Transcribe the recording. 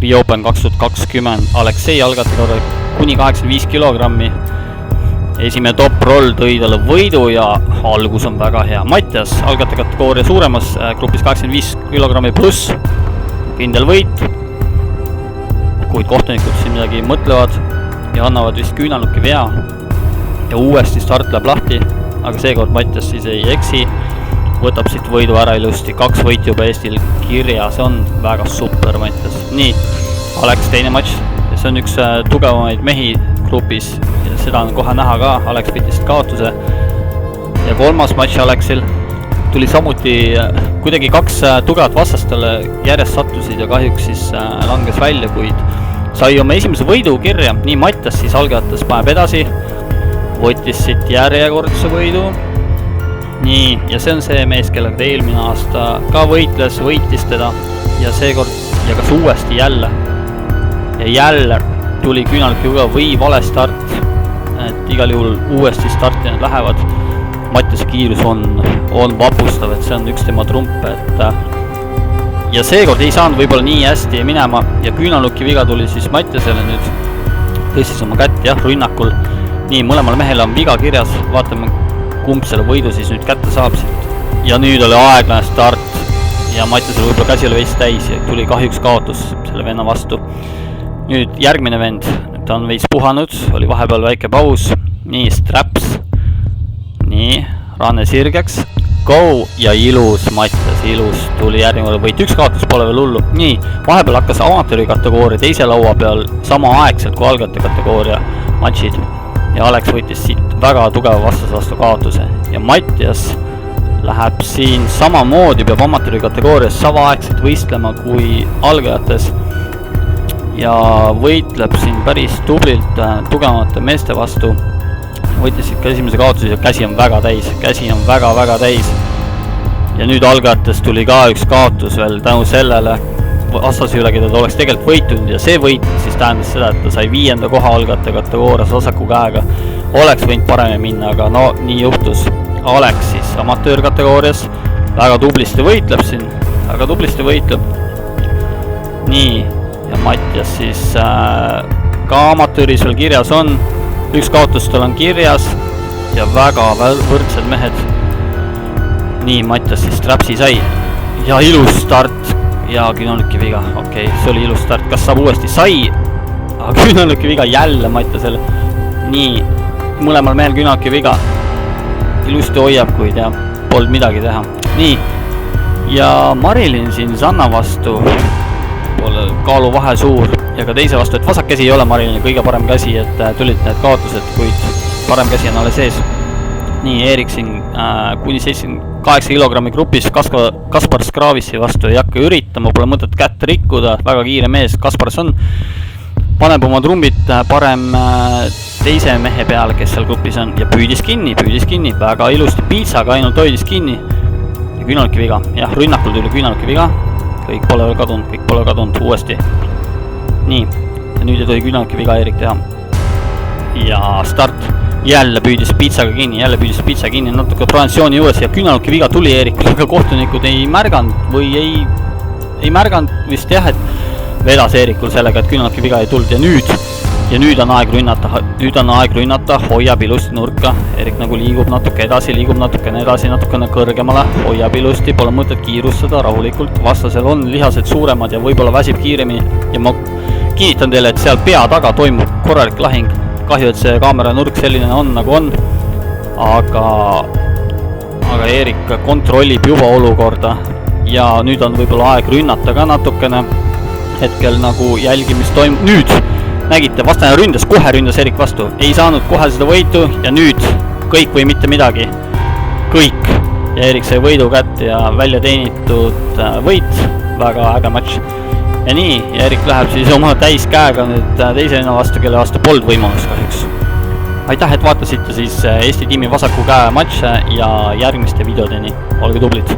Be Open 2020 Aleksei algataja kuni 85 kilogrammi. Esimene top roll tõi talle võidu ja algus on väga hea. Mattias algataja kategooria suuremas grupis 85 kilogrammi pluss, kindel võit, kuid kohtunikud siin midagi mõtlevad ja annavad vist küünalnuki vea ja uuesti start läheb lahti, aga seekord Mattias siis ei eksi, võtab siit võidu ära ilusti, 2 võit juba Eestil kirjas on, väga super Mattias. Nii, Aleks teine matš, see on üks tugevamaid mehi grupis ja seda on kohe näha ka, Aleks võttis kaotuse ja kolmas matš Aleksil tuli samuti kuidagi 2 tugevat vastastele järjest sattusid ja kahjuks siis langes välja, kuid sai oma esimese võidu kirja. Nii, Mattias siis algatas paneb edasi, võttis siit järjekordse võidu. Nii, ja see on see mees, kellega ta eelmine aasta ka võitles, võitis teda ja seekord ja kas uuesti jälle ja jälle tuli küünalnukiga või vale start, et igal juhul uuesti starti nad lähevad. Mattiase kiirus on vapustav, et see on üks tema trumpe, et ja seekord ei saanud võib-olla nii hästi minema ja küünalnuki viga tuli siis Mattiasele nüüd, tõstis oma kätt jah, rünnakul. Nii, mõlemal mehel on viga kirjas, vaatame kumb selle võidu siis nüüd kätte saab siit. Ja nüüd oli aeglane start ja Mattiasele võib-olla käsi oli veits täis ja tuli kahjuks kaotus selle venna vastu. Nüüd järgmine vend, ta on veits puhanud, oli vahepeal väike paus. Nii, straps. Nii, ranne sirgeks. Go ja ilus Mattias, ilus tuli järgmine võit, 1 kaotus pole veel hullu. Nii, vahepeal hakkas amatööri kategooria teise laua peal sama aegselt kui algataja kategooria matšid ja Aleks võitis siit väga tugeva vastu kaotuse ja Mattias läheb siin samamoodi, peab amatööri kategoorias samaaegselt võistlema kui algajates ja võitleb siin päris tublilt tugevamate meeste vastu. Võttis siit ka esimese kaotuse ja käsi on väga täis ja nüüd algajates tuli ka üks kaotus veel tänu sellele vastase üle, keda ta oleks tegelikult võitunud ja see võit siis tähendas seda, et ta sai 5. koha algataja kategoorias vasaku käega. Oleks võinud paremini minna, aga no nii juhtus. Aleks siis amatöör kategoorias väga tublisti võitleb siin, Nii, ja Mattias siis ka amatööris veel kirjas on, 1 kaotus tal on kirjas ja väga võrdsed mehed. Nii, Mattias siis trapsi sai ja ilus start ja küünalnuki viga, okei, see oli ilus start, kas saab uuesti sai, aga küünalnuki viga jälle Mattiasele. Nii, mõlemal mehel küünalnuki viga, ilusti hoiab, kuid jah, polnud midagi teha. Nii, ja Marilyn siin Sanna vastu pole kaalu vahe suur ja ka teise vastu, et vasak käsi ei ole Marilyni kõige parem käsi, et tulid need kaotused, kuid parem käsi on alles ees. Nii, Eerik siin kuni 78 kilogrammi grupis Kaspar Skravisi vastu ei hakka üritama, pole mõtet kätt rikkuda, väga kiire mees Kasparas on, paneb oma trumbid parem teise mehe peale, kes seal grupis on ja püüdis kinni, väga ilusti piitsaga ainult hoidis kinni ja küünalnuki viga, jah, rünnakul tuli küünalnuki viga, kõik pole veel kadunud uuesti. Nii, ja nüüd ei tohi küünalnuki viga Eerik teha ja start. Jälle püüdis piitsaga kinni, natuke transisiooni juures ja küünalnuki viga tuli Eerikul, aga kohtunikud ei märganud või ei märganud vist jah, et vedas Eerikul sellega, et küünalnuki viga ei tulnud ja nüüd on aeg rünnata, hoiab ilusti nurka, Eerik nagu liigub natuke edasi, natukene kõrgemale, hoiab ilusti, pole mõtet kiirustada rahulikult, vastasel on lihased suuremad ja võib-olla väsib kiiremini ja ma kinnitan teile, et seal pea taga toimub korralik lahing. Kahju, et see kaamera nurk selline on, nagu on, aga Eerik kontrollib juba olukorda ja nüüd on võib-olla aeg rünnata ka natukene, hetkel nagu jälgimist toimub. Nüüd nägite, vastane ründas, kohe ründas Eerik vastu, ei saanud kohe seda võitu ja nüüd kõik või mitte midagi, kõik ja Eerik sai võidu kätte ja välja teenitud võit, väga äge matš. Ja nii, ja Eerik läheb siis oma täis käega nüüd teise venna vastu, kelle vastu polnud võimalus kahjuks. Aitäh, et vaatasite siis Eesti tiimi vasaku käe matše ja järgmiste videodeni. Olge tublid!